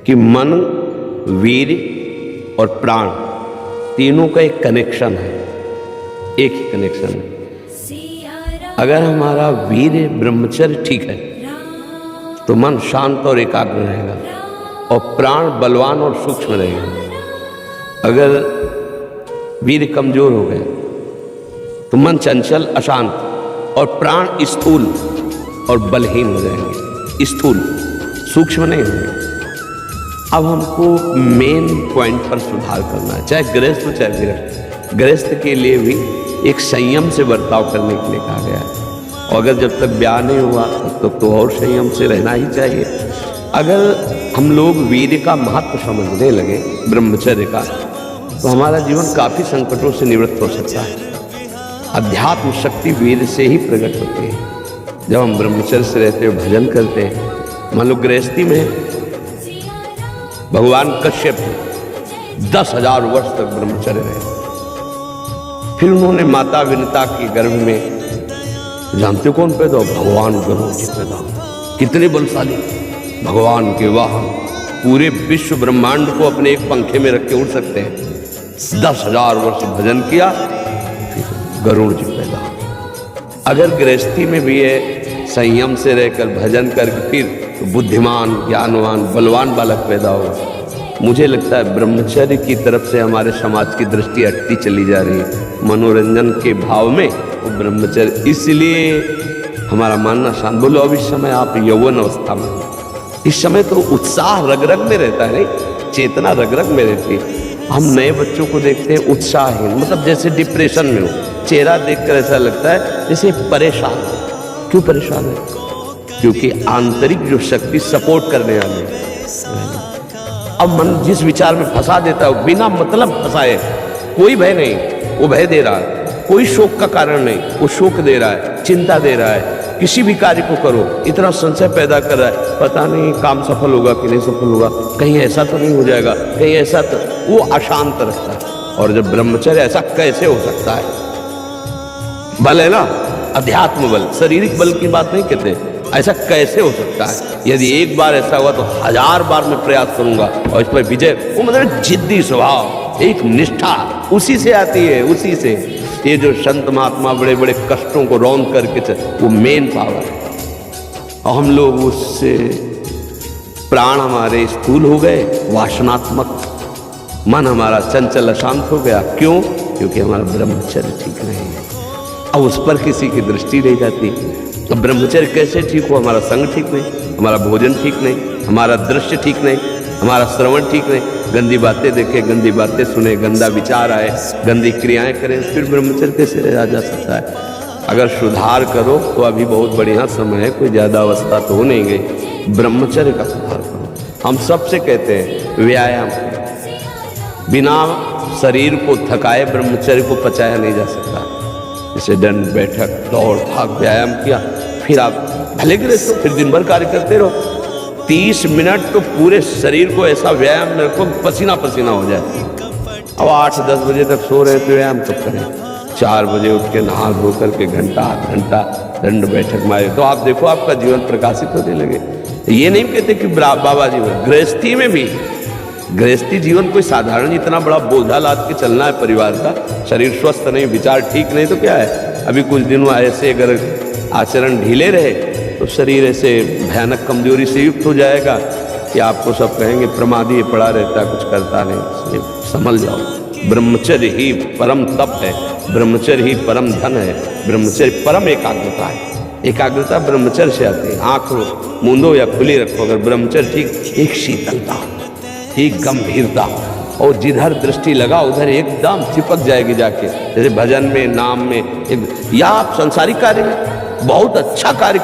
कि मन, वीर और प्राण तीनों का एक कनेक्शन है, एक ही कनेक्शन है। अगर हमारा वीर ब्रह्मचर्य ठीक है तो मन शांत और एकाग्र रहेगा और प्राण बलवान और सूक्ष्म रहेगा। अगर वीर कमजोर हो गए तो मन चंचल अशांत और प्राण स्थूल और बलहीन हो जाएंगे, स्थूल, सूक्ष्म नहीं होंगे। अब हमको मेन पॉइंट पर सुधार करना है, चाहे गृहस्थ हो चाहे गृहस्थ। गृहस्थ के लिए भी एक संयम से बर्ताव करने के लिए कहा गया है, और अगर जब तक ब्याह नहीं हुआ तब तक तो और संयम से रहना ही चाहिए। अगर हम लोग वीर का महत्व समझने लगे, ब्रह्मचर्य का, तो हमारा जीवन काफ़ी संकटों से निवृत्त हो सकता है। अध्यात्म शक्ति वीर से ही प्रकट होती है। जब हम ब्रह्मचर्य से रहते हैं, भजन करते हैं, मान लो गृहस्थी में भगवान कश्यप 10,000 वर्ष तक ब्रह्मचर्य रहे, फिर उन्होंने माता विनता के गर्भ में, जानते कौन पैदा हो? भगवान गरुड़ जी पैदा हो। कितने बलशाली भगवान के वाहन, पूरे विश्व ब्रह्मांड को अपने एक पंखे में रख के उड़ सकते हैं। 10,000 वर्ष भजन किया, फिर गरुड़ जी पैदा हो। अगर गृहस्थी में भी है, संयम से रहकर भजन करके फिर तो बुद्धिमान, ज्ञानवान, बलवान बालक पैदा हो। मुझे लगता है ब्रह्मचर्य की तरफ से हमारे समाज की दृष्टि हटती चली जा रही है। मनोरंजन के भाव में वो ब्रह्मचर्य, इसलिए हमारा मानना शांत। बोलो अब इस समय आप यौवन अवस्था में, इस समय तो उत्साह रग रग में रहता है, नहीं, चेतना रग रग में रहती है। हम नए बच्चों को देखते हैं उत्साहहीन, मतलब जैसे डिप्रेशन में हो, चेहरा देखकर ऐसा लगता है जैसे परेशान। क्यों परेशान है? क्योंकि आंतरिक जो शक्ति सपोर्ट करने वाली है। अब मन जिस विचार में फंसा देता है, बिना मतलब फंसाए, कोई भय नहीं, वो भय दे रहा है। कोई शोक का कारण नहीं, वो शोक दे रहा है, चिंता दे रहा है। किसी भी कार्य को करो, इतना संशय पैदा कर रहा है, पता नहीं काम सफल होगा कि नहीं सफल होगा, कहीं ऐसा तो नहीं हो जाएगा, कहीं ऐसा तो, वो अशांत रखता है। और जब ब्रह्मचर्य, ऐसा कैसे हो सकता है? बल है ना, अध्यात्म बल, शारीरिक बल की बात नहीं कहते, ऐसा कैसे हो सकता है? यदि एक बार ऐसा हुआ तो 1000 बार मैं प्रयास करूंगा और इस पर विजय। वो मतलब जिद्दी स्वभाव, एक निष्ठा, उसी से आती है, उसी से। ये जो संत महात्मा बड़े बड़े कष्टों को रौंद करके, वो मेन पावर है। और हम लोग उससे, प्राण हमारे स्थूल हो गए, वासनात्मक, मन हमारा चंचल अशांत हो गया। क्यों? क्योंकि हमारा ब्रह्मचर्य ठीक नहीं है। अब उस पर किसी की दृष्टि नहीं जाती। तो ब्रह्मचर्य कैसे ठीक हो? हमारा संग ठीक नहीं, हमारा भोजन ठीक नहीं, हमारा दृश्य ठीक नहीं, हमारा श्रवण ठीक नहीं, गंदी बातें देखें, गंदी बातें सुने, गंदा विचार आए, गंदी क्रियाएं करें, फिर ब्रह्मचर्य कैसे रहा जा सकता है? अगर सुधार करो तो अभी बहुत बढ़िया समय है, कोई ज़्यादा अवस्था तो हो नहीं गई। ब्रह्मचर्य का सुधार करो। हम सबसे कहते हैं व्यायाम, बिना शरीर को थकाए ब्रह्मचर्य को पचाया नहीं जा सकता। जैसे दंड बैठक, दौड़ भाग, व्यायाम किया, फिर आप भले गृहस्थ हो, फिर दिन भर कार्य करते रहो। 30 मिनट तो पूरे शरीर को ऐसा व्यायाम में रखो, पसीना पसीना हो जाए। अब 8-10 बजे तक सो रहे तो व्यायाम कब करें? 4 बजे उठ के नहा धो करके घंटा आध घंटा दंड बैठक मारे, तो आप देखो आपका जीवन प्रकाशित होने लगे। ये नहीं कहते कि बाबा जीवन, गृहस्थी में भी, गृहस्थी जीवन कोई साधारण इतना बड़ा बोझा लाद के चलना है परिवार का। शरीर स्वस्थ नहीं, विचार ठीक नहीं तो क्या है? अभी कुछ दिनों ऐसे अगर आचरण ढीले रहे तो शरीर ऐसे भयानक कमजोरी से युक्त हो जाएगा कि आपको सब कहेंगे प्रमादी पड़ा रहता, कुछ करता नहीं। संभल जाओ। ब्रह्मचर्य ही परम तप है, ब्रह्मचर्य ही परम धन है, ब्रह्मचर्य परम एकाग्रता है। एकाग्रता ब्रह्मचर्य से आती है। आँख मूंदो या खुली रखो, अगर ब्रह्मचर्य ठीक, एक शीतलता, एक गंभीरता, और जिधर दृष्टि लगा उधर एकदम चिपक जाएगी जाके। जैसे भजन में, नाम में, या आप संसारिक कार्य में बहुत अच्छा कार्य